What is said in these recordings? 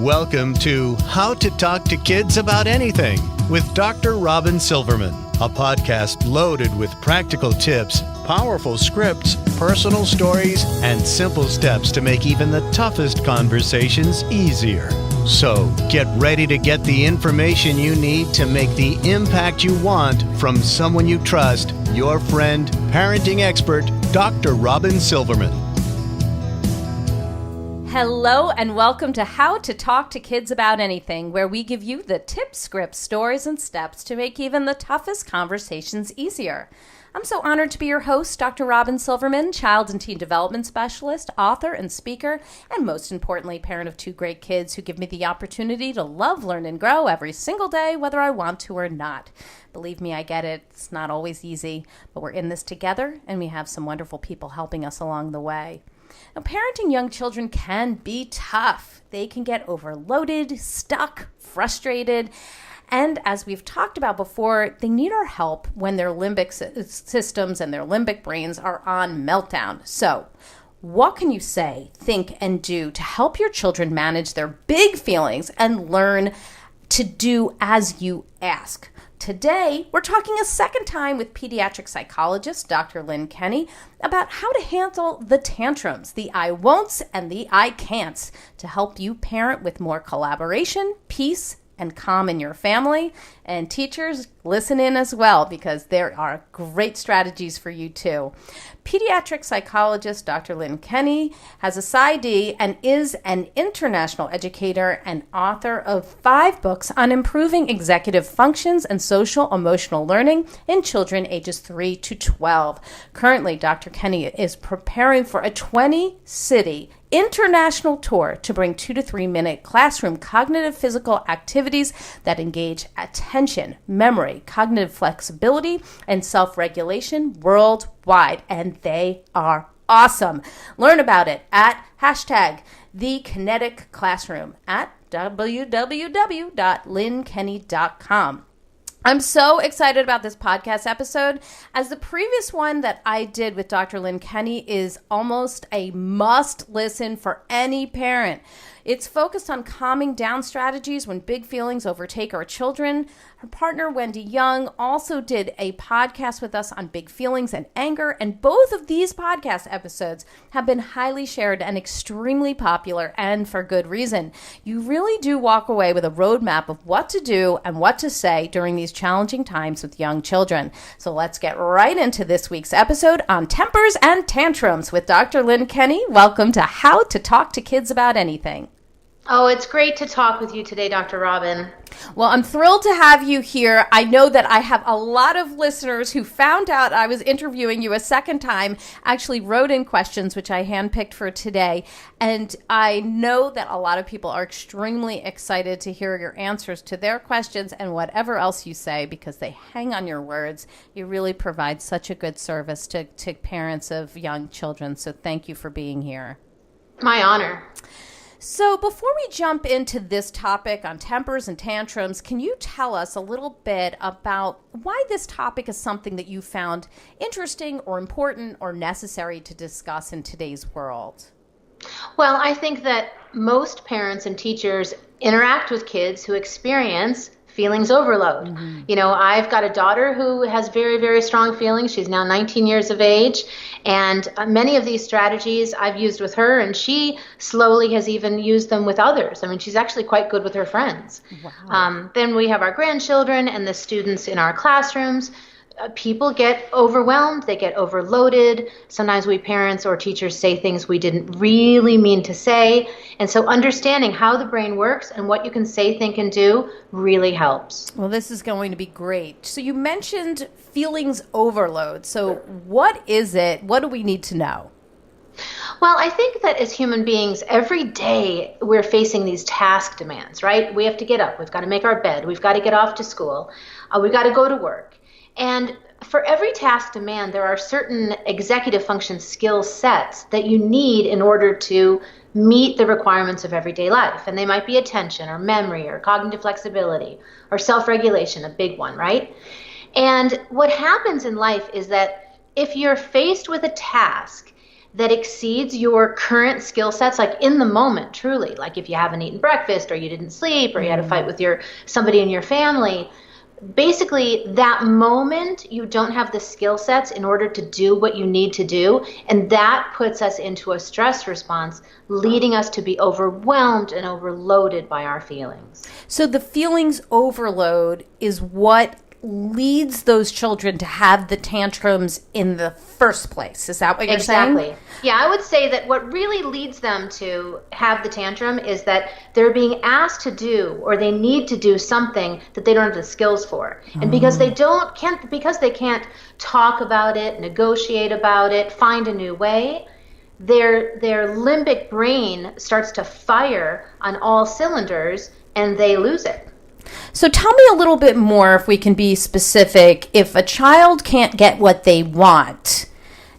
Welcome to How to Talk to Kids About Anything with Dr. Robyn Silverman, a podcast loaded with practical tips, powerful scripts, personal stories, and simple steps to make even the toughest conversations easier. So get ready to get the information you need to make the impact you want from someone you trust, your friend, parenting expert, Dr. Robyn Silverman. Hello and welcome to How to Talk to Kids About Anything, where we give you the tips, scripts, stories, and steps to make even the toughest conversations easier. I'm so honored to be your host, Dr. Robyn Silverman, child and teen development specialist, author, and speaker, and most importantly, parent of two great kids who give me the opportunity to love, learn, and grow every single day, whether I want to or not. Believe me, I get it. It's not always easy, but we're in this together, and we have some wonderful people helping us along the way. Now, parenting young children can be tough. They can get overloaded, stuck, frustrated, and as we've talked about before, they need our help when their limbic systems and their limbic brains are on meltdown. So, what can you say, think, and do to help your children manage their big feelings and learn to do as you ask? Today, we're talking a second time with pediatric psychologist Dr. Lynne Kenney about how to handle the tantrums, the I won'ts and the I can'ts, to help you parent with more collaboration, peace, and calm in your family. And teachers, listen in as well, because there are great strategies for you too. Pediatric psychologist Dr. Lynne Kenney has a PsyD and is an international educator and author of 5 books on improving executive functions and social emotional learning in children ages 3 to 12. Currently, Dr. Kenney is preparing for a 20-city international tour to bring 2 to 3 minute classroom cognitive physical activities that engage attention, memory, cognitive flexibility, and self-regulation worldwide. And they are awesome. Learn about it at #TheKineticClassroom at www.lynnekenney.com. I'm so excited about this podcast episode, as the previous one that I did with Dr. Lynne Kenney is almost a must listen for any parent. It's focused on calming down strategies when big feelings overtake our children. Her partner, Wendy Young, also did a podcast with us on big feelings and anger, and both of these podcast episodes have been highly shared and extremely popular, and for good reason. You really do walk away with a roadmap of what to do and what to say during these challenging times with young children. So let's get right into this week's episode on tempers and tantrums with Dr. Lynne Kenney. Welcome to How to Talk to Kids About Anything. Oh, it's great to talk with you today, Dr. Robyn. Well, I'm thrilled to have you here. I know that I have a lot of listeners who found out I was interviewing you a second time, actually wrote in questions, which I handpicked for today. And I know that a lot of people are extremely excited to hear your answers to their questions and whatever else you say, because they hang on your words. You really provide such a good service to parents of young children. So thank you for being here. My honor. So before we jump into this topic on tempers and tantrums, can you tell us a little bit about why this topic is something that you found interesting or important or necessary to discuss in today's world? Well, I think that most parents and teachers interact with kids who experience feelings overload. Mm-hmm. You know, I've got a daughter who has very, very strong feelings. She's now 19 years of age. And many of these strategies I've used with her, and she slowly has even used them with others. I mean, she's actually quite good with her friends. Wow. Then we have our grandchildren and the students in our classrooms. People get overwhelmed, they get overloaded. Sometimes we parents or teachers say things we didn't really mean to say. And so understanding how the brain works and what you can say, think, and do really helps. Well, this is going to be great. So you mentioned feelings overload. So what is it? What do we need to know? Well, I think that as human beings, every day we're facing these task demands, right? We have to get up, we've got to make our bed, we've got to get off to school, we've got to go to work. And for every task demand, there are certain executive function skill sets that you need in order to meet the requirements of everyday life. And they might be attention or memory or cognitive flexibility or self-regulation, a big one, right? And what happens in life is that if you're faced with a task that exceeds your current skill sets, like in the moment, truly, like if you haven't eaten breakfast or you didn't sleep or you had a fight with somebody in your family, basically that moment you don't have the skill sets in order to do what you need to do, and that puts us into a stress response, leading us to be overwhelmed and overloaded by our feelings. So the feelings overload is what leads those children to have the tantrums in the first place. Is that what you're saying? Exactly. Yeah, I would say that what really leads them to have the tantrum is that they're being asked to do, or they need to do something that they don't have the skills for. And because they can't talk about it, negotiate about it, find a new way, their limbic brain starts to fire on all cylinders and they lose it. So tell me a little bit more, if we can be specific. If a child can't get what they want,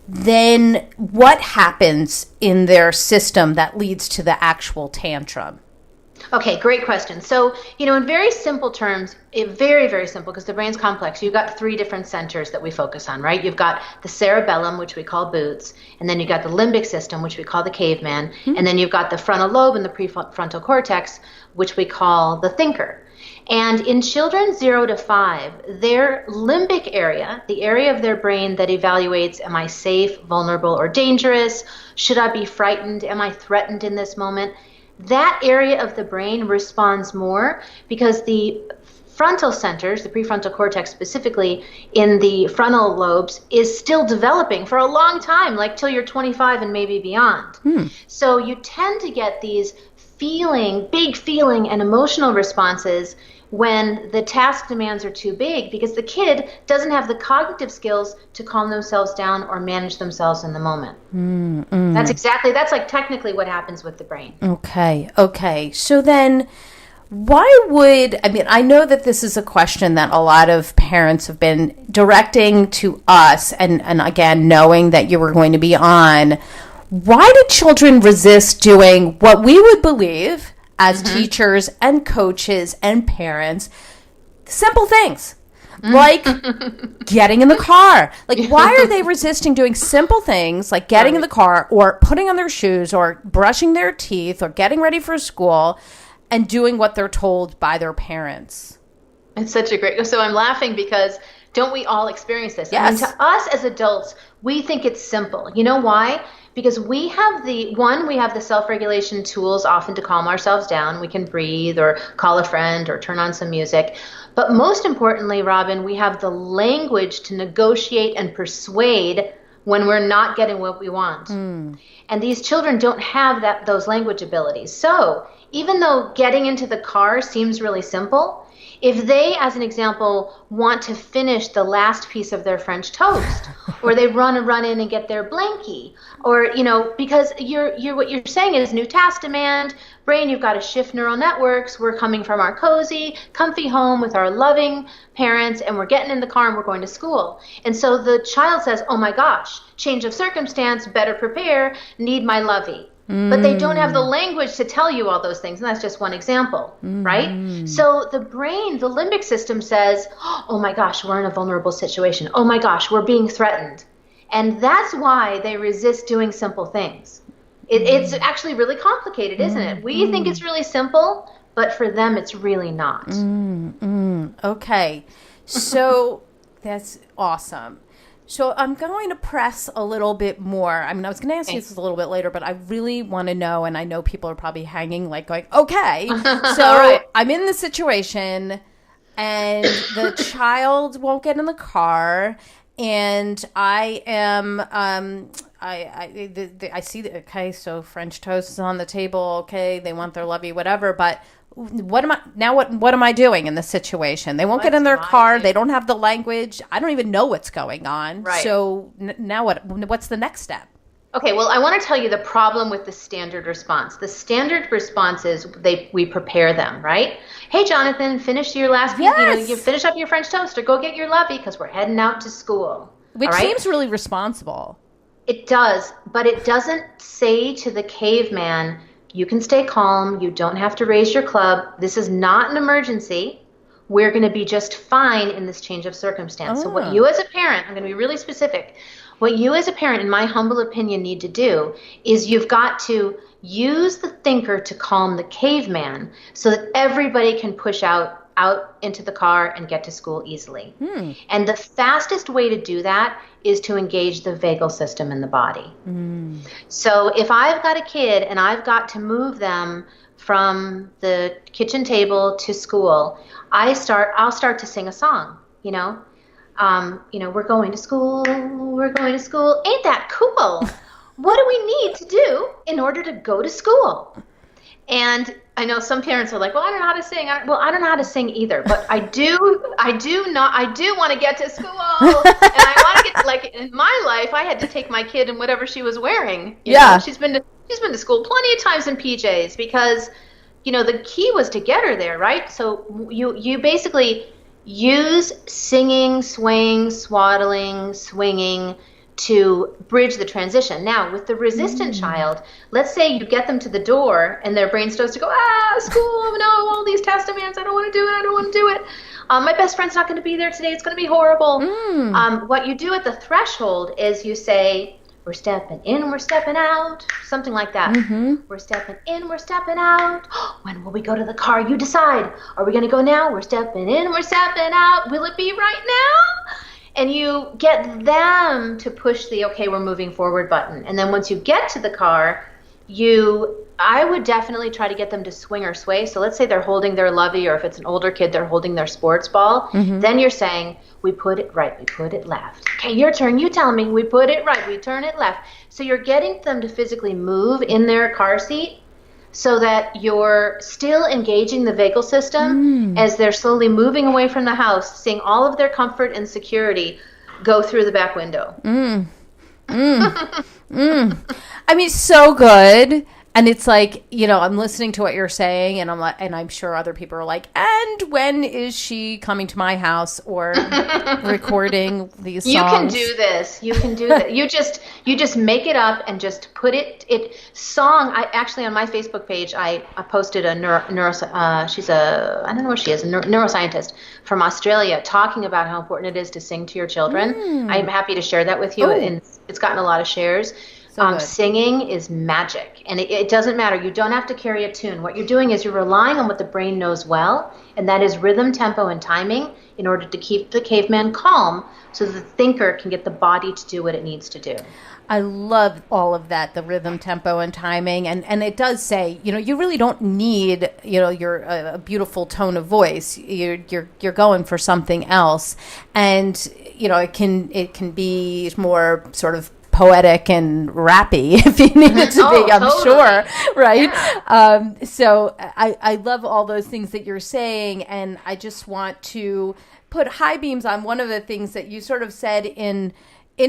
then what happens in their system that leads to the actual tantrum? Okay, great question. So, in very simple terms, very, very simple, because the brain's complex, you've got 3 different centers that we focus on, right? You've got the cerebellum, which we call Boots, and then you've got the limbic system, which we call the caveman, and then you've got the frontal lobe and the prefrontal cortex, which we call the thinker. And in children 0 to 5, their limbic area, the area of their brain that evaluates, am I safe, vulnerable, or dangerous? Should I be frightened? Am I threatened in this moment? That area of the brain responds more because the frontal centers, the prefrontal cortex specifically, in the frontal lobes is still developing for a long time, like till you're 25 and maybe beyond. So you tend to get these big feeling and emotional responses when the task demands are too big, because the kid doesn't have the cognitive skills to calm themselves down or manage themselves in the moment. That's like technically what happens with the brain. Okay. So then I know that this is a question that a lot of parents have been directing to us, and again, knowing that you were going to be on, why do children resist doing what we would believe as teachers and coaches and parents, simple things like getting in the car? Like, why are they resisting doing simple things like getting in the car or putting on their shoes or brushing their teeth or getting ready for school and doing what they're told by their parents? It's such a great, so I'm laughing because don't we all experience this? Yes. I mean, to us as adults, we think it's simple. You know why? Because we have the self-regulation tools often to calm ourselves down. We can breathe or call a friend or turn on some music. But most importantly, Robyn, we have the language to negotiate and persuade when we're not getting what we want. And these children don't have those language abilities. So even though getting into the car seems really simple, if they, as an example, want to finish the last piece of their French toast, or they run in and get their blankie, or, because what you're saying is new task demand, brain, you've got to shift neural networks. We're coming from our cozy, comfy home with our loving parents, and we're getting in the car and we're going to school. And so the child says, oh my gosh, change of circumstance, better prepare, need my lovey. But they don't have the language to tell you all those things. And that's just one example, right? So the brain, the limbic system says, oh my gosh, we're in a vulnerable situation. Oh my gosh, we're being threatened. And that's why they resist doing simple things. It's actually really complicated, isn't it? We think it's really simple, but for them, it's really not. Okay. So that's awesome. So I'm going to press a little bit more. I mean, I was going to ask you this a little bit later, but I really want to know, and I know people are probably hanging like going, okay. So I'm in the situation, and the child won't get in the car, and I am, I see that, okay, so French toast is on the table, okay, they want their lovey, whatever, but what am I doing in this situation? They won't get in their car. They don't have the language. I don't even know what's going on. Right. So now what's the next step? Okay, well, I want to tell you the problem with the standard response. The standard response is we prepare them, right? Hey, Jonathan, finish your last piece. Yes. You finish up your French toast or go get your lovey because we're heading out to school. Which seems really responsible. It does, but it doesn't say to the caveman, you can stay calm. You don't have to raise your club. This is not an emergency. We're going to be just fine in this change of circumstance. So what you as a parent, I'm going to be really specific. What you as a parent, in my humble opinion, need to do is you've got to use the thinker to calm the caveman so that everybody can push out into the car and get to school easily. And the fastest way to do that is to engage the vagal system in the body. So if I've got a kid and I've got to move them from the kitchen table to school, I'll start to sing a song, we're going to school, Ain't that cool? What do we need to do in order to go to school? And I know some parents are like, well, I don't know how to sing. I don't know how to sing either, but I do want to get to school. And I want to get, like, in my life, I had to take my kid in whatever she was wearing. You know, she's been to school plenty of times in PJs because, the key was to get her there, right? So you basically use singing, swaying, swaddling, swinging to bridge the transition. Now, with the resistant child, let's say you get them to the door and their brain starts to go, school, no, all these test demands, I don't want to do it. My best friend's not going to be there today, it's going to be horrible. What you do at the threshold is you say, we're stepping in, we're stepping out, something like that. We're stepping in, we're stepping out. When will we go to the car? You decide. Are we going to go now? We're stepping in, we're stepping out. Will it be right now? And you get them to push the, okay, we're moving forward button. And then once you get to the car, I would definitely try to get them to swing or sway. So let's say they're holding their lovey, or if it's an older kid, they're holding their sports ball. Then you're saying, we put it right, we put it left. Okay, your turn, you tell me, we put it right, we turn it left. So you're getting them to physically move in their car seat so that you're still engaging the vagal system as they're slowly moving away from the house, seeing all of their comfort and security go through the back window. I mean, so good. And it's like, I'm listening to what you're saying, and I'm like, and I'm sure other people are like, and when is she coming to my house or recording these songs? You can do this. You can do that. You just make it up and just put it song. I actually, on my Facebook page, I posted a she's I don't know where she is, a neuroscientist from Australia, talking about how important it is to sing to your children. I'm happy to share that with you, and it's gotten a lot of shares. Singing is magic, and it doesn't matter. You don't have to carry a tune. What you're doing is you're relying on what the brain knows well, and that is rhythm, tempo, and timing in order to keep the caveman calm so the thinker can get the body to do what it needs to do. I love all of that, the rhythm, tempo, and timing. And it does say, you really don't need, a beautiful tone of voice. You're going for something else. And, it can be more sort of poetic and rappy if you need it to be, I'm totally. Sure, right? Yeah. So I love all those things that you're saying, and I just want to put high beams on one of the things that you sort of said in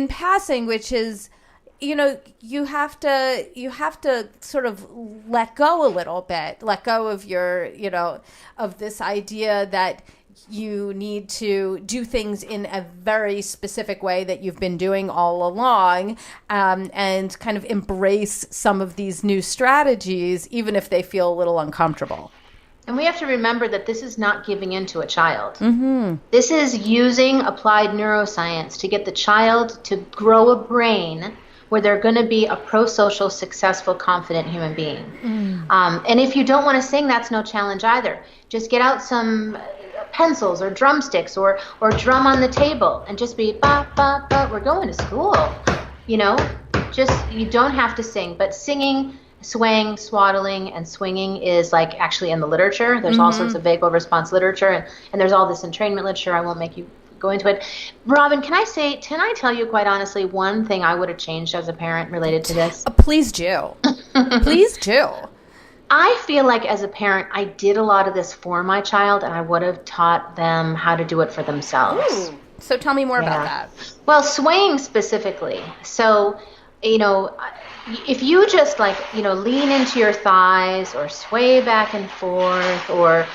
passing, which is, you have to sort of let go a little bit, let go of your, of this idea that you need to do things in a very specific way that you've been doing all along, and kind of embrace some of these new strategies, even if they feel a little uncomfortable. And we have to remember that this is not giving in to a child. This is using applied neuroscience to get the child to grow a brain where they're going to be a pro-social, successful, confident human being. And if you don't want to sing, that's no challenge either. Just get out some pencils or drumsticks or drum on the table and just be ba ba ba, we're going to school. You don't have to sing, but singing, swaying, swaddling, and swinging is like actually in the literature. There's all sorts of vagal response literature, and there's all this entrainment literature. I won't make you go into it. Robyn, can I tell you quite honestly one thing I would have changed as a parent related to this? Please do. Please do. I feel like as a parent, I did a lot of this for my child, and I would have taught them how to do it for themselves. Ooh. So tell me more about that. Well, swaying specifically. So, if you just lean into your thighs or sway back and forth or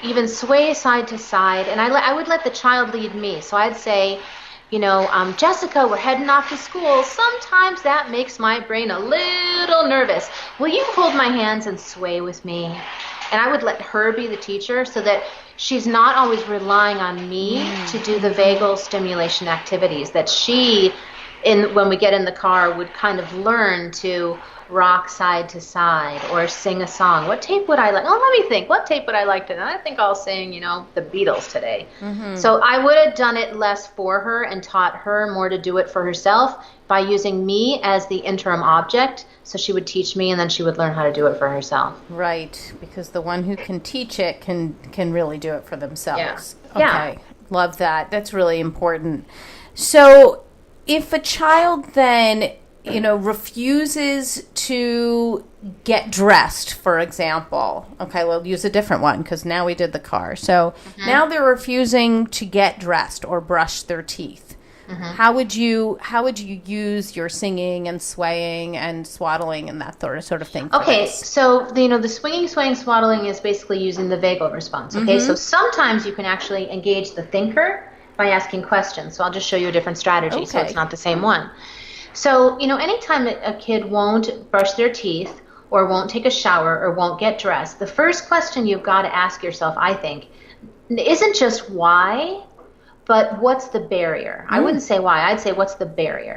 even sway side to side, and I would let the child lead me. So I'd say, Jessica, we're heading off to school. Sometimes that makes my brain a little nervous. Will you hold my hands and sway with me? And I would let her be the teacher so that she's not always relying on me to do the vagal stimulation activities, that she when we get in the car, would kind of learn to rock side to side or sing a song. What tape would I like? Oh, let me think. What tape would I like to? I think I'll sing, the Beatles today. So I would have done it less for her and taught her more to do it for herself by using me as the interim object. So she would teach me, and then she would learn how to do it for herself. Right, because the one who can teach it can really do it for themselves. Yeah. Okay, love that. That's really important. So if a child then refuses to get dressed, for example. Okay, we'll use a different one because now we did the car. So now they're refusing to get dressed or brush their teeth. How would you use your singing and swaying and swaddling and that sort of thing? Okay, so the swinging, swaying, swaddling is basically using the vagal response. Okay, so sometimes you can actually engage the thinker by asking questions. So I'll just show you a different strategy, so it's not the same one. So, anytime a kid won't brush their teeth or won't take a shower or won't get dressed, the first question you've got to ask yourself, I think, isn't just why, but what's the barrier? I wouldn't say why. I'd say what's the barrier?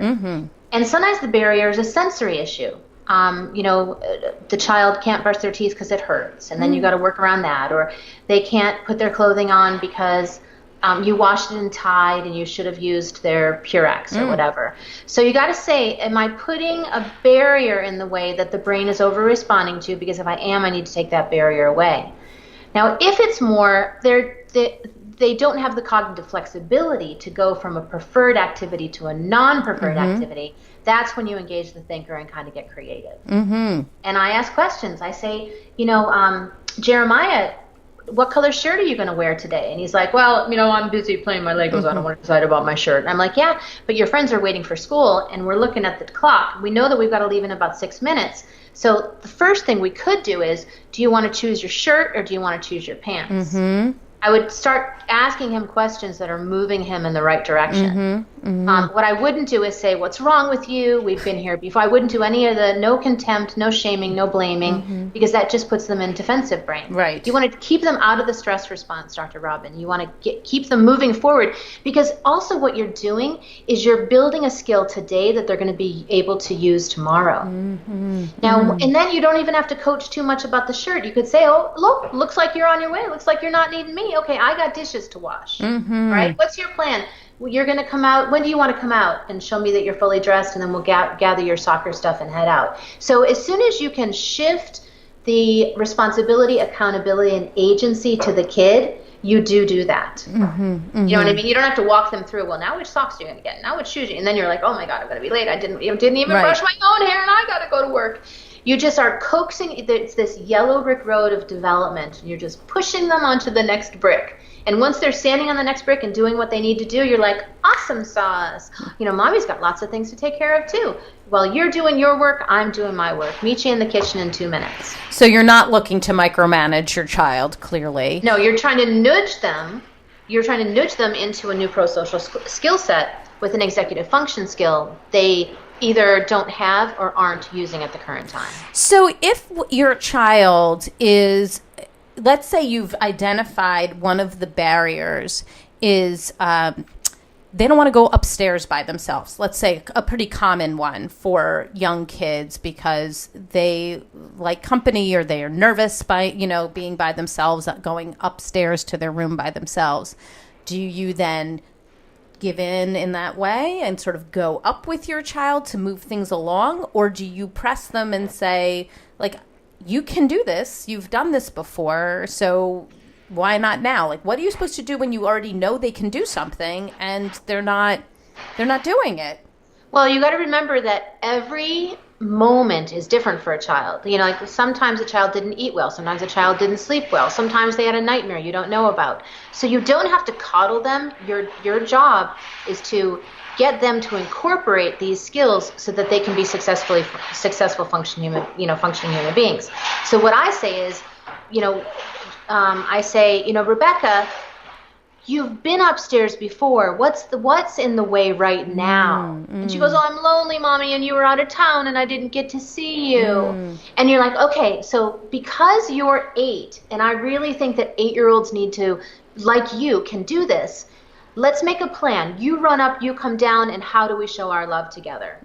And sometimes the barrier is a sensory issue. The child can't brush their teeth because it hurts, and then you got to work around that. Or they can't put their clothing on because you washed it and tied, and you should have used their Purex or whatever. So you got to say, am I putting a barrier in the way that the brain is over-responding to? Because if I am, I need to take that barrier away. Now, if it's more, they don't have the cognitive flexibility to go from a preferred activity to a non-preferred activity, that's when you engage the thinker and kind of get creative. And I ask questions. I say, Jeremiah, what color shirt are you going to wear today? And he's like, well, I'm busy playing my Legos. I don't want to decide about my shirt. And I'm like, yeah, but your friends are waiting for school, and we're looking at the clock. We know that we've got to leave in about 6 minutes. So the first thing we could do is, do you want to choose your shirt or do you want to choose your pants? I would start asking him questions that are moving him in the right direction. What I wouldn't do is say, what's wrong with you? We've been here before. I wouldn't do any of the no contempt, no shaming, no blaming, because that just puts them in defensive brain. Right. You want to keep them out of the stress response, Dr. Robyn. You want to keep them moving forward, because also what you're doing is you're building a skill today that they're going to be able to use tomorrow. Now, and then you don't even have to coach too much about the shirt. You could say, oh, look, looks like you're on your way. Looks like you're not needing me. Okay, I got dishes to wash. Right? What's your plan? You're going to come out. When do you want to come out? And show me that you're fully dressed, and then we'll gather your soccer stuff and head out. So as soon as you can shift the responsibility, accountability, and agency to the kid, you do that. You know what I mean? You don't have to walk them through, well, now which socks are you going to get? Now which shoes? And then you're like, oh my God, I'm going to be late. I didn't even brush my own hair, and I got to go to work. You just are coaxing. It's this yellow brick road of development, and you're just pushing them onto the next brick. And once they're standing on the next brick and doing what they need to do, you're like, awesome sauce. Mommy's got lots of things to take care of too. While you're doing your work, I'm doing my work. Meet you in the kitchen in 2 minutes. So you're not looking to micromanage your child, clearly. No, you're trying to nudge them. You're trying to nudge them into a new pro-social skill set with an executive function skill they either don't have or aren't using at the current time. So if your child is, let's say you've identified one of the barriers is they don't want to go upstairs by themselves. Let's say a pretty common one for young kids because they like company or they are nervous by, being by themselves, going upstairs to their room by themselves. Do you then give in that way and sort of go up with your child to move things along? Or do you press them and say, like, you can do this. You've done this before. So why not now? Like, what are you supposed to do when you already know they can do something and they're not doing it? Well, you got to remember that every moment is different for a child. Like sometimes a child didn't eat well. Sometimes a child didn't sleep well. Sometimes they had a nightmare you don't know about. So you don't have to coddle them. Your job is to get them to incorporate these skills so that they can be successful functioning human beings. So what I say is, Rebecca, you've been upstairs before. What's in the way right now? And she goes, oh, I'm lonely, Mommy, and you were out of town and I didn't get to see you. And you're like, okay, so because you're 8, and I really think that 8-year-olds need to, like you, can do this, let's make a plan. You run up, you come down, and how do we show our love together?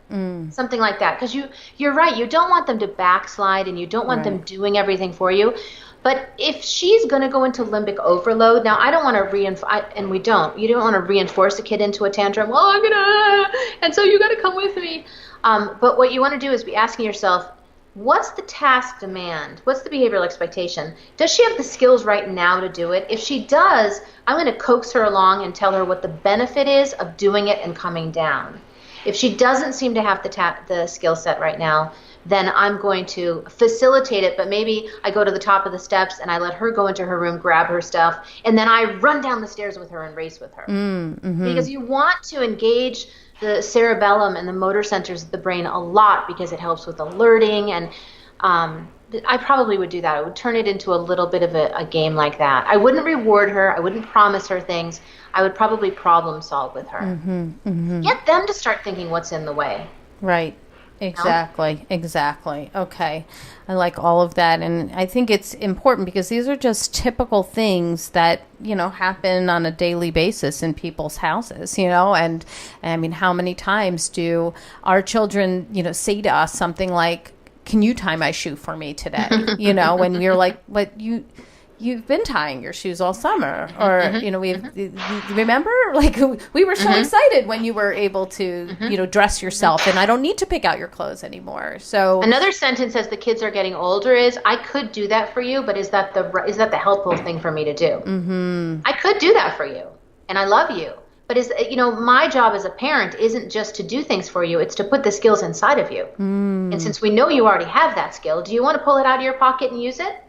Something like that. Because you're right. You don't want them to backslide, and you don't want them doing everything for you. But if she's going to go into limbic overload, now I don't want to reinforce, and we don't. You don't want to reinforce a kid into a tantrum. Well, I'm gonna, and so you got to come with me. But what you want to do is be asking yourself, what's the task demand? What's the behavioral expectation? Does she have the skills right now to do it? If she does, I'm going to coax her along and tell her what the benefit is of doing it and coming down. If she doesn't seem to have the skill set right now, then I'm going to facilitate it, but maybe I go to the top of the steps and I let her go into her room, grab her stuff, and then I run down the stairs with her and race with her. Because you want to engage the cerebellum and the motor centers of the brain a lot because it helps with alerting, and I probably would do that. I would turn it into a little bit of a game like that. I wouldn't reward her. I wouldn't promise her things. I would probably problem solve with her. Get them to start thinking what's in the way. Right. Exactly. Okay. I like all of that. And I think it's important because these are just typical things that, happen on a daily basis in people's houses, and I mean, how many times do our children, say to us something like, can you tie my shoe for me today? When we're like, but you've been tying your shoes all summer, or remember, like we were so excited when you were able to dress yourself, and I don't need to pick out your clothes anymore. So another sentence as the kids are getting older is, I could do that for you, but is that the helpful thing for me to do? I could do that for you, and I love you, but my job as a parent isn't just to do things for you, it's to put the skills inside of you. And since we know you already have that skill, do you want to pull it out of your pocket and use it?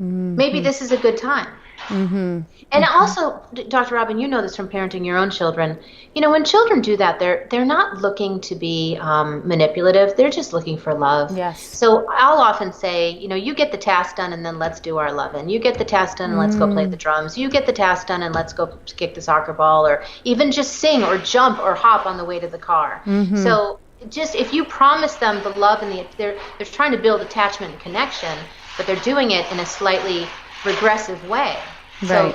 Maybe this is a good time. And also, Dr. Robyn, you know this from parenting your own children. When children do that, they're not looking to be manipulative. They're just looking for love. Yes. So I'll often say, you get the task done and then let's do our loving. You get the task done and let's go play the drums. You get the task done and let's go kick the soccer ball, or even just sing or jump or hop on the way to the car. So just if you promise them the love and they're trying to build attachment and connection, but they're doing it in a slightly regressive way. So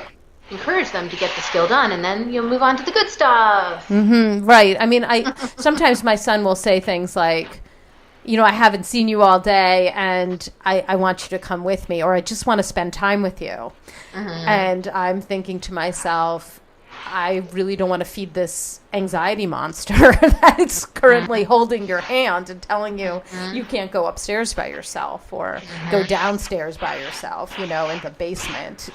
encourage them to get the skill done, and then you'll move on to the good stuff. Right. I mean, sometimes my son will say things like, I haven't seen you all day, and I want you to come with me, or I just want to spend time with you. And I'm thinking to myself, I really don't want to feed this anxiety monster that's currently holding your hand and telling you you can't go upstairs by yourself, or go downstairs by yourself, in the basement,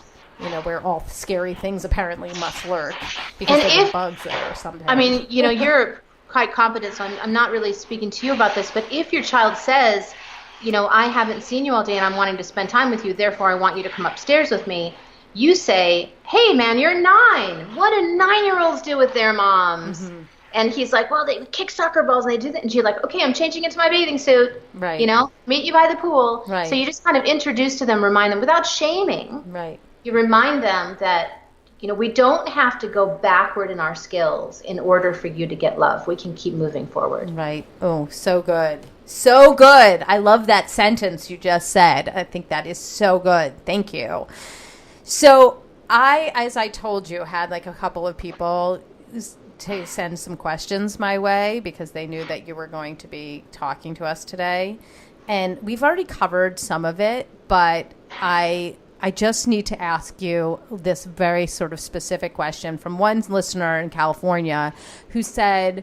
where all scary things apparently must lurk because there are bugs there or something. I mean, you're quite competent, so I'm not really speaking to you about this, but if your child says, I haven't seen you all day and I'm wanting to spend time with you, therefore I want you to come upstairs with me, you say, hey, man, you're 9. What do 9-year-olds do with their moms? And he's like, well, they kick soccer balls and they do that. And you're like, okay, I'm changing into my bathing suit. Right. Meet you by the pool. Right. So you just kind of introduce to them, remind them without shaming. Right. You remind them that, we don't have to go backward in our skills in order for you to get love. We can keep moving forward. Right. Oh, so good. So good. I love that sentence you just said. I think that is so good. Thank you. So I, as I told you, had like a couple of people to send some questions my way because they knew that you were going to be talking to us today. And we've already covered some of it, but I just need to ask you this very sort of specific question from one listener in California who said,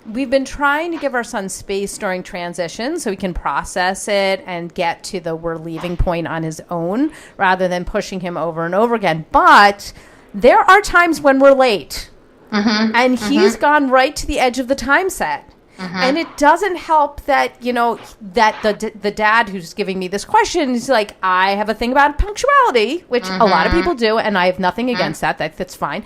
we've been trying to give our son space during transition so he can process it and get to the we're leaving point on his own rather than pushing him over and over again. But there are times when we're late and he's gone right to the edge of the time set. And it doesn't help that, that the dad who's giving me this question is like, I have a thing about punctuality, which a lot of people do, and I have nothing against that. That's fine.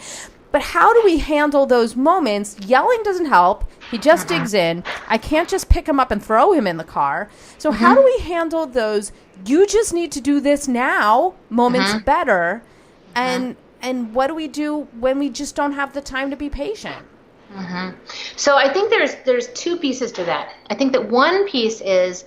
But how do we handle those moments? Yelling doesn't help. He just digs in. I can't just pick him up and throw him in the car. So how do we handle those, you just need to do this now, moments better? And what do we do when we just don't have the time to be patient? So I think there's two pieces to that. I think that one piece is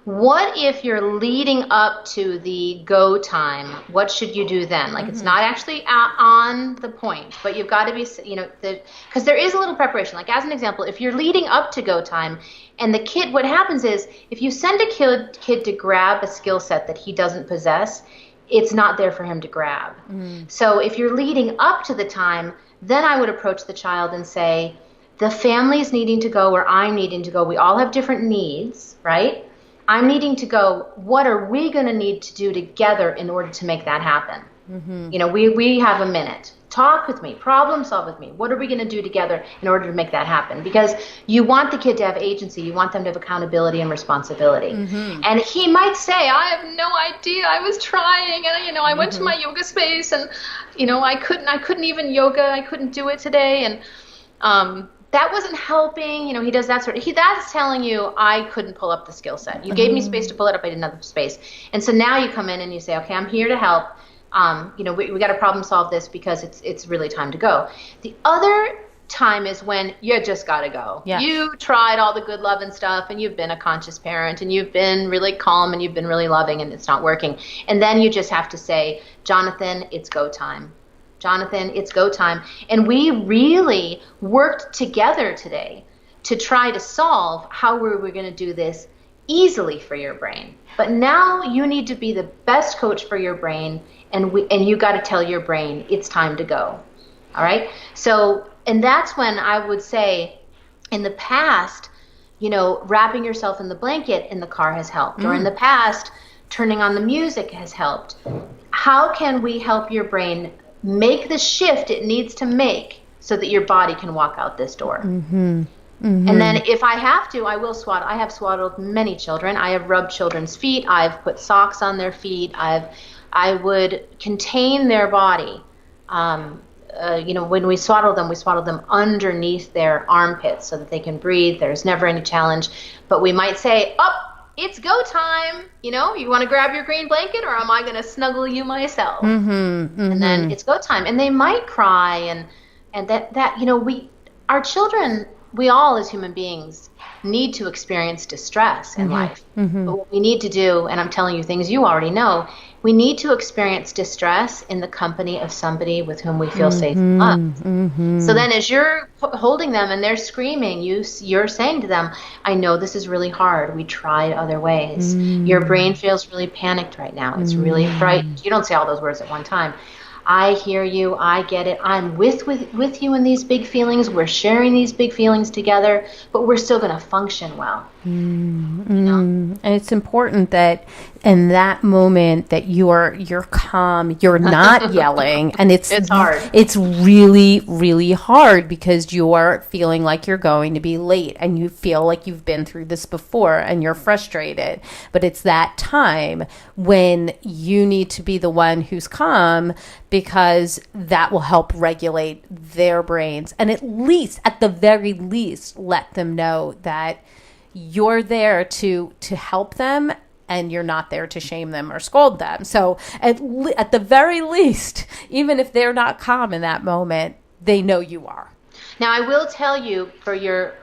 What if you're leading up to the go time? What should you do then? Like, it's not actually on the point, but you've got to be, because there is a little preparation. Like, as an example, if you're leading up to go time and the kid, what happens is if you send a kid to grab a skill set that he doesn't possess, it's not there for him to grab. So if you're leading up to the time, then I would approach the child and say, the family's needing to go or I'm needing to go. We all have different needs, right? I'm needing to go. What are we going to need to do together in order to make that happen? We have a minute. Talk with me. Problem solve with me. What are we going to do together in order to make that happen? Because you want the kid to have agency. You want them to have accountability and responsibility. And he might say, I have no idea. I was trying, and I went to my yoga space, and I couldn't even yoga. I couldn't do it today, and that wasn't helping. He does that that's telling you, I couldn't pull up the skill set. You gave me space to pull it up. I didn't have the space. And so now you come in and you say, okay, I'm here to help. We got to problem solve this because it's really time to go. The other time is when you just got to go. Yeah. You tried all the good love and stuff, and you've been a conscious parent, and you've been really calm, and you've been really loving, and it's not working. And then you just have to say, Jonathan, it's go time. Jonathan, it's go time. And we really worked together today to try to solve how we were going to do this easily for your brain. But now you need to be the best coach for your brain, and you got to tell your brain it's time to go. All right? So, and that's when I would say, in the past, wrapping yourself in the blanket in the car has helped, or in the past, turning on the music has helped. How can we help your brain make the shift it needs to make so that your body can walk out this door? And then if I have to, I will swaddle. I have swaddled many children. I have rubbed children's feet. I've put socks on their feet. I would contain their body. When we swaddle them underneath their armpits so that they can breathe. There's never any challenge. But we might say, it's go time. You want to grab your green blanket, or am I going to snuggle you myself? And then it's go time. And they might cry, and our children, we all as human beings need to experience distress in life. But what we need to do, and I'm telling you things you already know, we need to experience distress in the company of somebody with whom we feel safe and loved. So then as you're holding them and they're screaming, you're saying to them, I know this is really hard. We tried other ways. Your brain feels really panicked right now. It's really frightened. You don't say all those words at one time. I hear you. I get it. I'm with you in these big feelings. We're sharing these big feelings together, but we're still going to function well. And it's important that in that moment that you're calm, you're not yelling, and it's hard. It's really, really hard because you're feeling like you're going to be late, and you feel like you've been through this before, and you're frustrated. But it's that time when you need to be the one who's calm, because that will help regulate their brains, and at the very least, let them know that you're there to help them, and you're not there to shame them or scold them. So at the very least, even if they're not calm in that moment, they know you are. Now, I will tell you, for your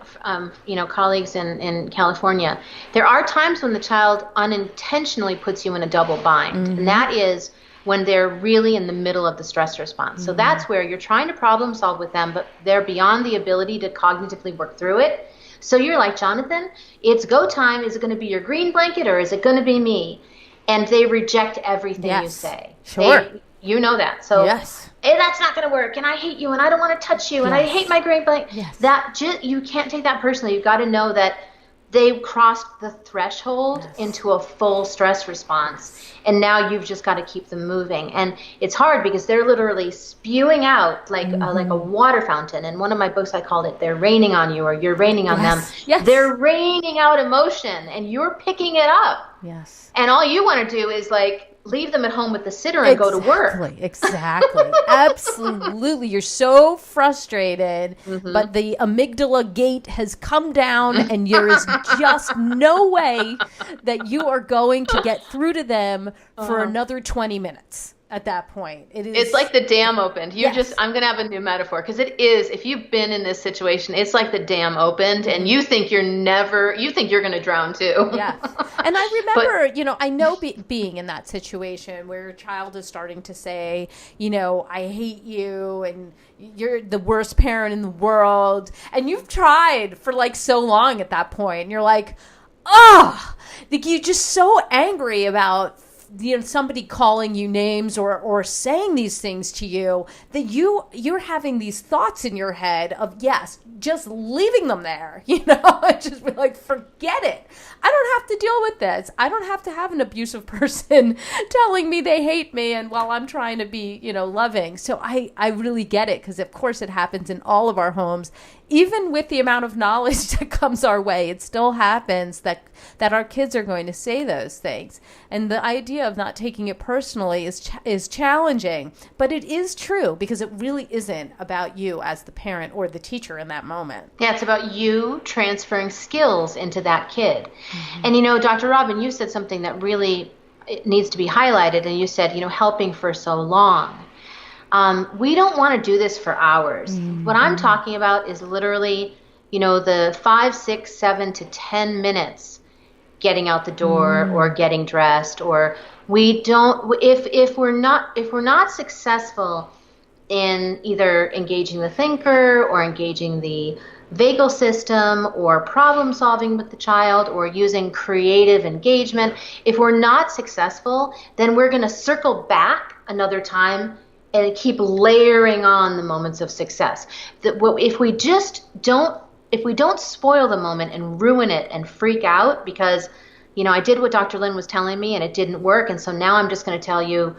colleagues in California, there are times when the child unintentionally puts you in a double bind, and that is when they're really in the middle of the stress response. So that's where you're trying to problem solve with them, but they're beyond the ability to cognitively work through it. So you're like, Jonathan, it's go time. Is it going to be your green blanket, or is it going to be me? And they reject everything you say. Sure. You know that. So hey, that's not going to work, and I hate you, and I don't want to touch you, and I hate my green blanket. You can't take that personally. You've got to know that they crossed the threshold into a full stress response, and now you've just got to keep them moving. And it's hard because they're literally spewing out like a water fountain. In one of my books, I called it "They're raining on you" or "You're raining on them." They're raining out emotion, and you're picking it up. And all you want to do is leave them at home with the sitter and go to work. Exactly. Absolutely. You're so frustrated, but the amygdala gate has come down, and there is just no way that you are going to get through to them for another 20 minutes. at that point. It's like the dam opened. Yes. I'm going to have a new metaphor, because it is, if you've been in this situation, it's like the dam opened and you think you're going to drown too. Yes. And I remember, I know being in that situation where your child is starting to say, I hate you and you're the worst parent in the world. And you've tried for like so long at that point. And you're like, you're just so angry about somebody calling you names or saying these things to you, that you're having these thoughts in your head of, yes, just leaving them there, just be like, forget it. I don't have to deal with this. I don't have to have an abusive person telling me they hate me and while I'm trying to be, loving. So I really get it, because of course it happens in all of our homes. Even with the amount of knowledge that comes our way, it still happens that our kids are going to say those things. And the idea of not taking it personally is challenging, but it is true, because it really isn't about you as the parent or the teacher in that moment. Yeah, it's about you transferring skills into that kid. Mm-hmm. And Dr. Robyn, you said something that really needs to be highlighted, and you said, helping for so long. We don't want to do this for hours. Mm-hmm. What I'm talking about is literally, the 5, 6, 7 to 10 minutes getting out the door or getting dressed, or we don't, if we're not successful in either engaging the thinker or engaging the vagal system or problem solving with the child or using creative engagement, if we're not successful, then we're going to circle back another time and keep layering on the moments of success. If we don't spoil the moment and ruin it and freak out because, I did what Dr. Lynne was telling me and it didn't work, and so now I'm just going to tell you,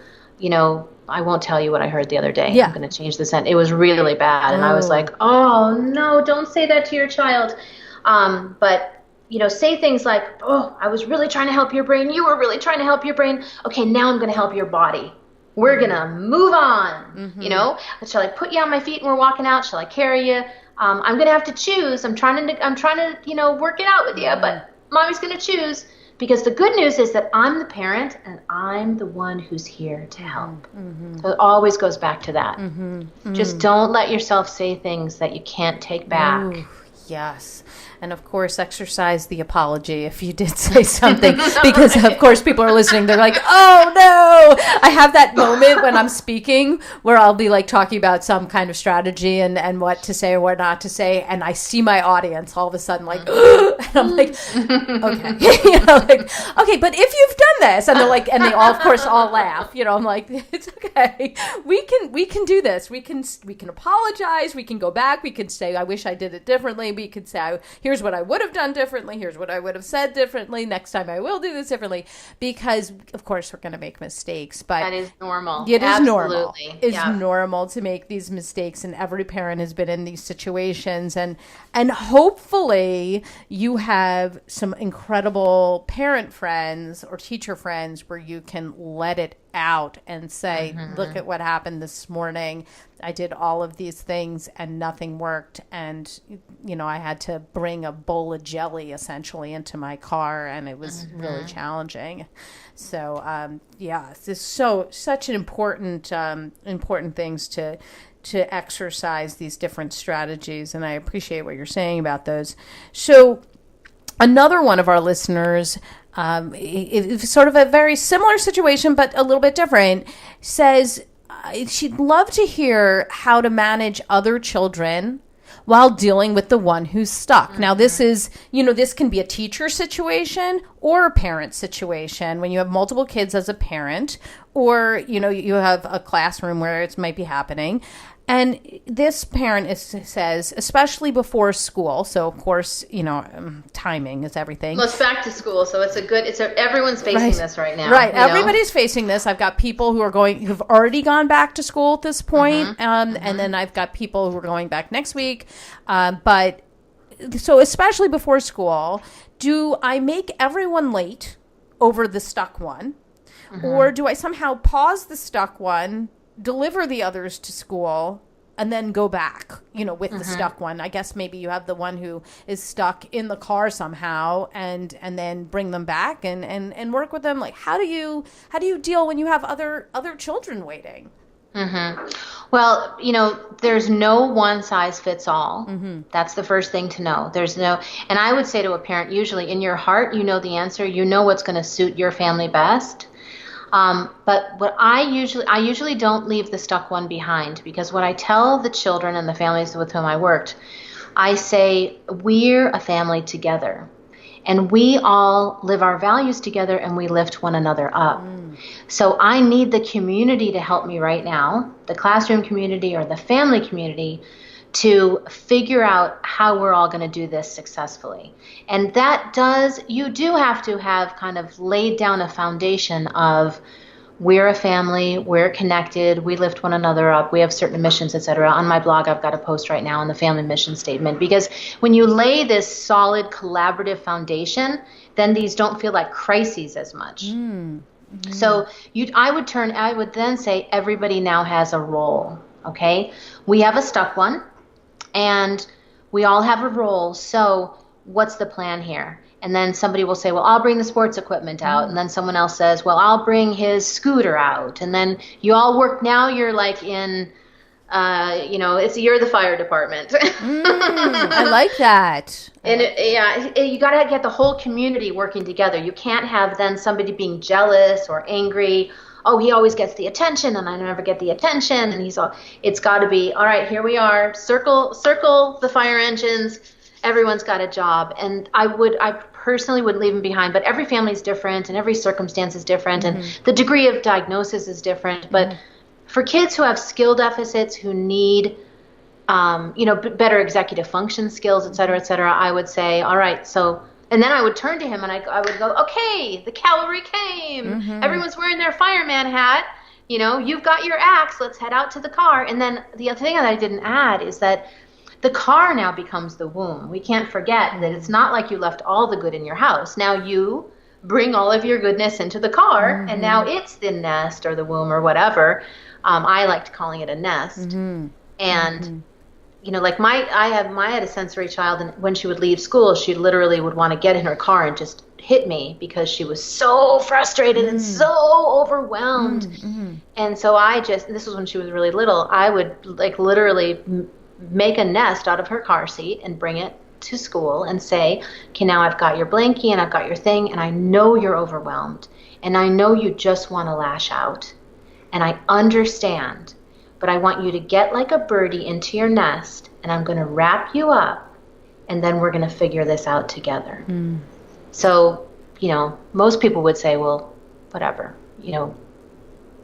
I won't tell you what I heard the other day. Yeah. I'm going to change the sentence. It was really bad. And I was like, oh no, don't say that to your child. But say things like, oh, I was really trying to help your brain. You were really trying to help your brain. Okay, now I'm going to help your body. We're going to move on. Mm-hmm. Shall I put you on my feet when we're walking out? Shall I carry you? I'm going to have to choose. I'm trying to, work it out with you, but mommy's going to choose, because the good news is that I'm the parent and I'm the one who's here to help. Mm-hmm. So it always goes back to that. Mm-hmm. Mm-hmm. Just don't let yourself say things that you can't take back. Ooh, yes. And of course, exercise the apology if you did say something, because of course people are listening. They're like, oh no. I have that moment when I'm speaking where I'll be like talking about some kind of strategy and what to say or what not to say. And I see my audience all of a sudden like, and I'm like, okay, okay, but if you've done this, and they're like, and they all, of course, all laugh, I'm like, it's okay. We can do this. We can apologize. We can go back. We can say, I wish I did it differently. We could say, here's what I would have done differently. Here's what I would have said differently. Next time I will do this differently, because of course we're going to make mistakes, but that is normal. It is normal. It's normal to make these mistakes, and every parent has been in these situations, and hopefully you have some incredible parent friends or teacher friends where you can let it out and say, look at what happened this morning. I did all of these things and nothing worked. And, I had to bring a bowl of jelly essentially into my car, and it was really challenging. So, it's such an important things to exercise these different strategies. And I appreciate what you're saying about those. So another one of our listeners, it's sort of a very similar situation, but a little bit different, says she'd love to hear how to manage other children while dealing with the one who's stuck. Now, this is, this can be a teacher situation or a parent situation when you have multiple kids as a parent, or, you have a classroom where it might be happening. And this parent says, especially before school. So, of course, timing is everything. Well, it's back to school. So everyone's facing this right now. Right. Everybody's facing this. I've got people who've already gone back to school at this point. And then I've got people who are going back next week. But so especially before school, do I make everyone late over the stuck one? Or do I somehow pause the stuck one, deliver the others to school, and then go back, with the stuck one. I guess maybe you have the one who is stuck in the car somehow, and then bring them back and work with them. Like, how do you deal when you have other children waiting? Well, there's no one size fits all. That's the first thing to know. And I would say to a parent, usually in your heart, you know the answer, you know what's going to suit your family best. But what I usually don't leave the stuck one behind, because what I tell the children and the families with whom I worked, I say, we're a family together. And we all live our values together, and we lift one another up. So I need the community to help me right now, the classroom community or the family community, to figure out how we're all going to do this successfully. And you do have to have kind of laid down a foundation of, we're a family, we're connected, we lift one another up, we have certain missions, etc. On my blog, I've got a post right now on the family mission statement, because when you lay this solid collaborative foundation, then these don't feel like crises as much. So I would then say everybody now has a role, okay? We have a stuck one, and we all have a role, so what's the plan here? And then somebody will say, well, I'll bring the sports equipment out. And then someone else says, well, I'll bring his scooter out. And then you all work. Now you're like in, you're the fire department. I like that. And you got to get the whole community working together. You can't have then somebody being jealous or angry. Oh, he always gets the attention and I never get the attention. And it's got to be, all right, here we are. Circle the fire engines. Everyone's got a job. And I personally wouldn't leave them behind, but every family is different and every circumstance is different and the degree of diagnosis is different. But for kids who have skill deficits, who need, better executive function skills, et cetera, I would say, all right, so, and then I would turn to him and I would go, okay, the cavalry came. Everyone's wearing their fireman hat. You've got your axe. Let's head out to the car. And then the other thing that I didn't add is that the car now becomes the womb. We can't forget that it's not like you left all the good in your house. Now you bring all of your goodness into the car, and now it's the nest or the womb or whatever. I liked calling it a nest. And, like I had a sensory child, and when she would leave school, she literally would want to get in her car and just hit me because she was so frustrated and so overwhelmed. And so this was when she was really little, I would literally make a nest out of her car seat and bring it to school and say, okay, now I've got your blankie and I've got your thing, and I know you're overwhelmed and I know you just want to lash out, and I understand, but I want you to get like a birdie into your nest, and I'm going to wrap you up, and then we're going to figure this out together. So, most people would say, well, whatever,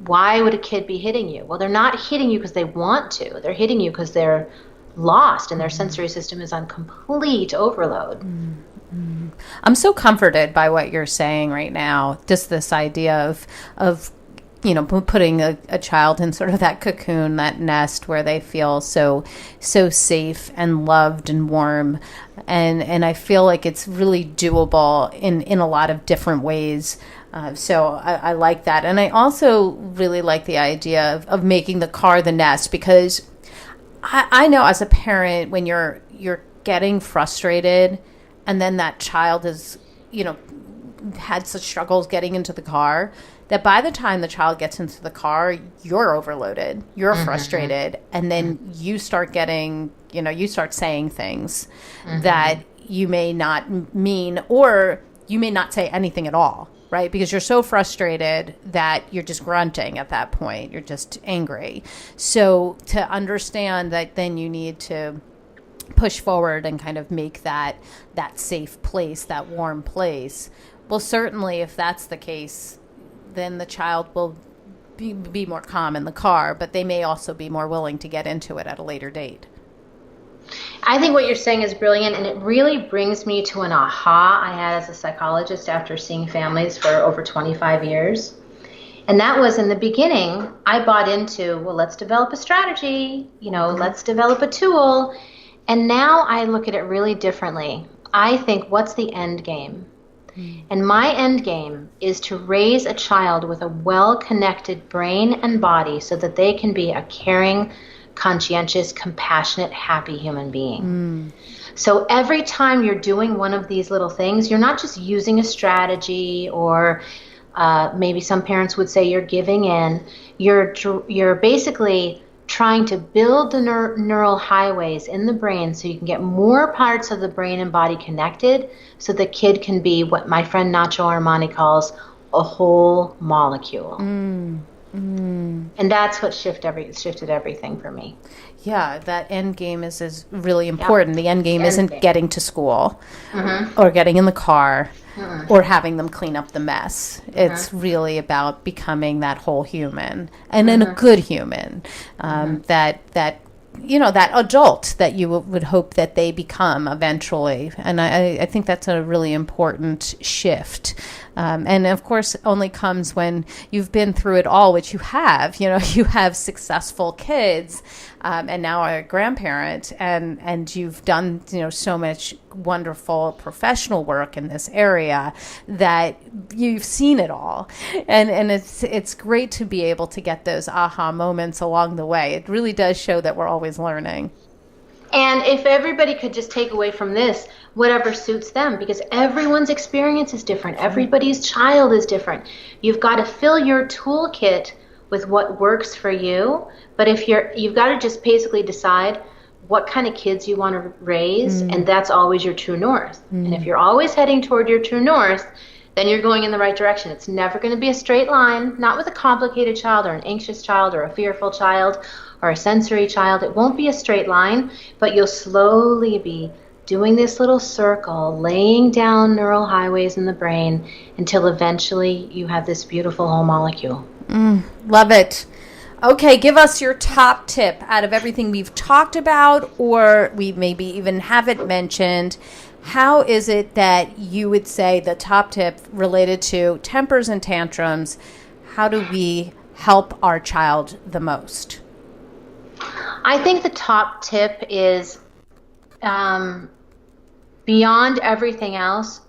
why would a kid be hitting you? Well, they're not hitting you because they want to. They're hitting you because they're lost and their sensory system is on complete overload. I'm so comforted by what you're saying right now. Just this idea of putting a child in sort of that cocoon, that nest where they feel so safe and loved and warm. And I feel like it's really doable in a lot of different ways. So I like that. And I also really like the idea of making the car the nest, because I know as a parent, when you're getting frustrated and then that child is, had such struggles getting into the car, that by the time the child gets into the car, you're overloaded, you're frustrated, and then you start getting, you start saying things that you may not mean, or you may not say anything at all, right? Because you're so frustrated that you're just grunting at that point. You're just angry. So to understand that then you need to push forward and kind of make that safe place, that warm place. Well, certainly if that's the case, then the child will be more calm in the car, but they may also be more willing to get into it at a later date. I think what you're saying is brilliant, and it really brings me to an aha I had as a psychologist after seeing families for over 25 years. And that was, in the beginning, I bought into, well, let's develop a strategy, let's develop a tool. And now I look at it really differently. I think, what's the end game? And my end game is to raise a child with a well-connected brain and body so that they can be a caring, conscientious, compassionate, happy human being. So every time you're doing one of these little things, you're not just using a strategy, or maybe some parents would say you're giving in. You're basically trying to build the neural highways in the brain so you can get more parts of the brain and body connected, so the kid can be what my friend Nacho Armani calls a whole molecule. And that's what shifted everything for me. Yeah, that end game is really important. The end game isn't getting to school or getting in the car or having them clean up the mess. It's really about becoming that whole human, and then a good human, that adult that you would hope that they become eventually. And I think that's a really important shift. And of course, only comes when you've been through it all, which you have. You have successful kids, and now a grandparent, and you've done so much wonderful professional work in this area that you've seen it all, and it's great to be able to get those aha moments along the way. It really does show that we're always learning. And if everybody could just take away from this whatever suits them, because everyone's experience is different. Everybody's child is different. You've got to fill your toolkit with what works for you. But if you've got to just basically decide what kind of kids you want to raise, and that's always your true north. And if you're always heading toward your true north, then you're going in the right direction. It's never going to be a straight line, not with a complicated child or an anxious child or a fearful child or a sensory child. It won't be a straight line, but you'll slowly be doing this little circle, laying down neural highways in the brain until eventually you have this beautiful whole molecule. Love it. Okay, give us your top tip out of everything we've talked about, or we maybe even haven't mentioned. How is it that you would say the top tip related to tempers and tantrums? How do we help our child the most? I think the top tip is, beyond everything else,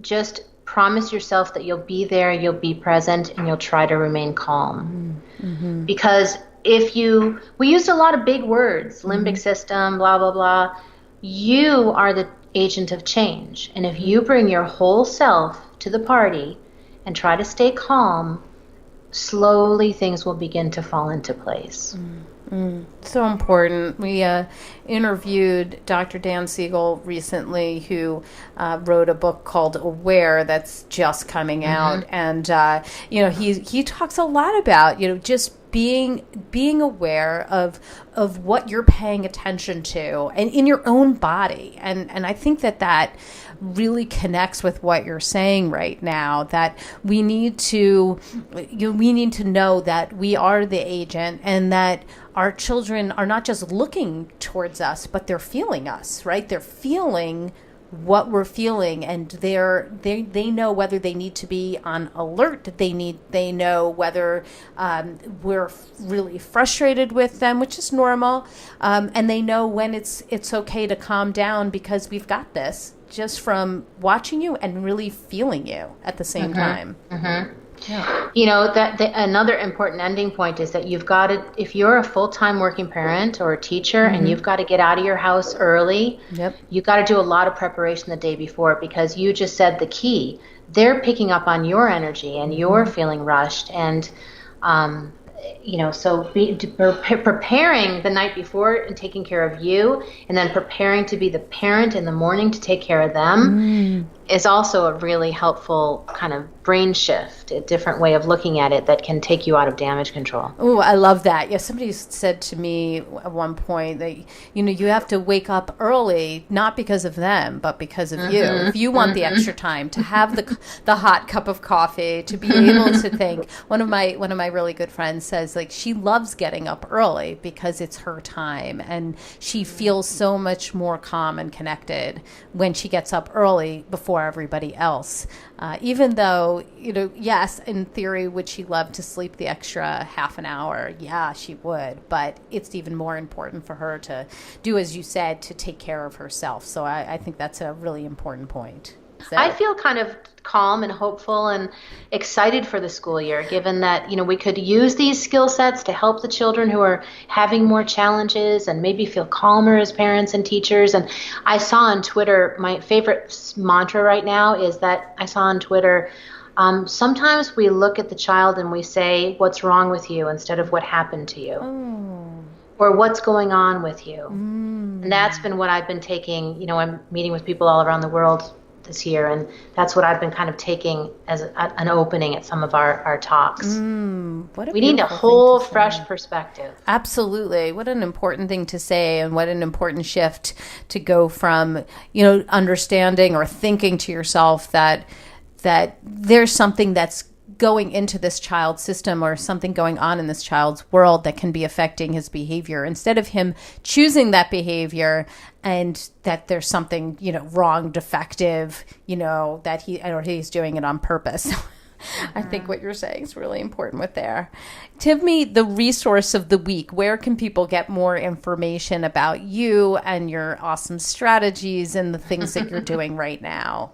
just promise yourself that you'll be there, you'll be present, and you'll try to remain calm. Because we used a lot of big words, limbic system, blah, blah, blah. You are the agent of change. And if you bring your whole self to the party and try to stay calm, slowly things will begin to fall into place. So important. We interviewed Dr. Dan Siegel recently, who wrote a book called Aware that's just coming out, and he talks a lot about just being aware of what you're paying attention to and in your own body, and I think that really connects with what you're saying right now, that we need to know that we are the agent, and that our children are not just looking towards us, but they're feeling us, right? They're feeling what we're feeling, and they know whether they need to be on alert. They know whether we're really frustrated with them, which is normal, and they know when it's okay to calm down, because we've got this just from watching you and really feeling you at the same time. Yeah. Another important ending point is that you've got to, if you're a full-time working parent or a teacher and you've got to get out of your house early, you've got to do a lot of preparation the day before, because you just said the key. They're picking up on your energy and you're feeling rushed, and so preparing the night before and taking care of you, and then preparing to be the parent in the morning to take care of them is also a really helpful kind of brain shift, a different way of looking at it that can take you out of damage control. Oh, I love that. Yeah, somebody said to me at one point that, you have to wake up early, not because of them, but because of you. If you want the extra time to have the hot cup of coffee, to be able to think. One of my really good friends says, she loves getting up early because it's her time, and she feels so much more calm and connected when she gets up early before everybody else. Even though, yes, in theory, would she love to sleep the extra half an hour? Yeah, she would. But it's even more important for her to do, as you said, to take care of herself. So I think that's a really important point. I feel kind of calm and hopeful and excited for the school year, given that, we could use these skill sets to help the children who are having more challenges and maybe feel calmer as parents and teachers. And I saw on Twitter, my favorite mantra right now is that I saw on Twitter, sometimes we look at the child and we say, what's wrong with you instead of what happened to you? Or what's going on with you? And that's been what I've been taking. I'm meeting with people all around the world this year, and that's what I've been kind of taking as an opening at some of our talks. We need a whole fresh perspective. Absolutely. What an important thing to say, and what an important shift to go from, understanding or thinking to yourself that there's something that's going into this child's system or something going on in this child's world that can be affecting his behavior, instead of him choosing that behavior and that there's something, wrong, defective, that he's doing it on purpose. I think what you're saying is really important with there. Give me the resource of the week. Where can people get more information about you and your awesome strategies and the things that you're doing right now?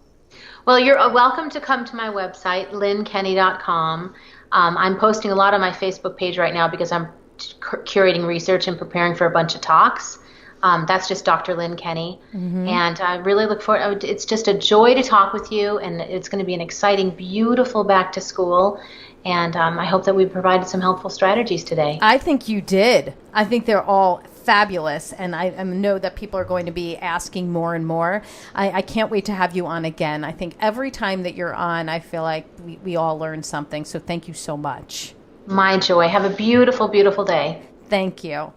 Well, you're welcome to come to my website, lynnekenney.com. I'm posting a lot on my Facebook page right now because I'm curating research and preparing for a bunch of talks. That's just Dr. Lynne Kenney. And I really look forward. It's just a joy to talk with you, and it's going to be an exciting, beautiful back to school. And I hope that we provided some helpful strategies today. I think you did. I think they're all fabulous, and I know that people are going to be asking more and more. I can't wait to have you on again. I think every time that you're on, I feel like we all learn something. So thank you so much. My joy. Have a beautiful, beautiful day. Thank you.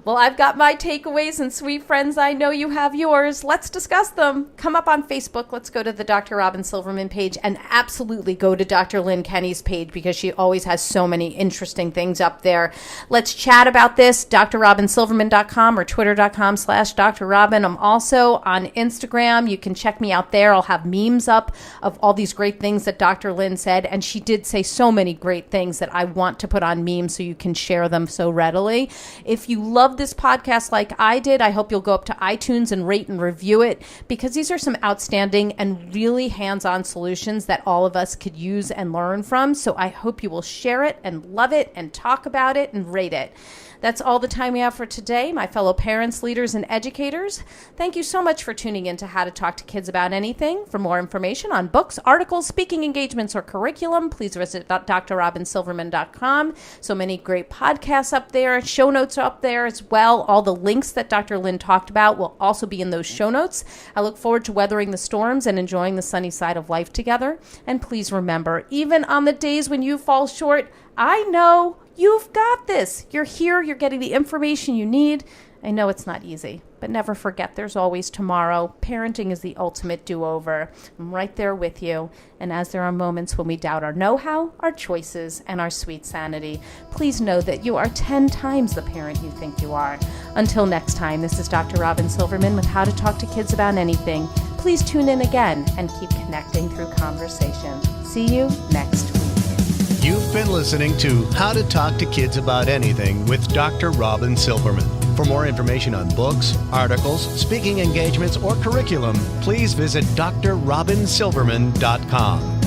Well, I've got my takeaways, and sweet friends, I know you have yours. Let's discuss them. Come up on Facebook. Let's go to the Dr. Robyn Silverman page, and absolutely go to Dr. Lynne Kenney's page because she always has so many interesting things up there. Let's chat about this, drrobynsilverman.com or twitter.com/drrobyn. I'm also on Instagram. You can check me out there. I'll have memes up of all these great things that Dr. Lynne said, and she did say so many great things that I want to put on memes so you can share them so readily. If you love this podcast like I did, I hope you'll go up to iTunes and rate and review it, because these are some outstanding and really hands-on solutions that all of us could use and learn from. So I hope you will share it and love it and talk about it and rate it. That's all the time we have for today, my fellow parents, leaders, and educators. Thank you so much for tuning in to How to Talk to Kids About Anything. For more information on books, articles, speaking engagements, or curriculum, please visit drrobynsilverman.com. So many great podcasts up there. Show notes are up there as well. All the links that Dr. Lynne talked about will also be in those show notes. I look forward to weathering the storms and enjoying the sunny side of life together. And please remember, even on the days when you fall short, I know you've got this. You're here. You're getting the information you need. I know it's not easy, but never forget there's always tomorrow. Parenting is the ultimate do-over. I'm right there with you. And as there are moments when we doubt our know-how, our choices, and our sweet sanity, please know that you are 10 times the parent you think you are. Until next time, this is Dr. Robyn Silverman with How to Talk to Kids About Anything. Please tune in again and keep connecting through conversation. See you next week. You've been listening to How to Talk to Kids About Anything with Dr. Robyn Silverman. For more information on books, articles, speaking engagements, or curriculum, please visit drrobynsilverman.com.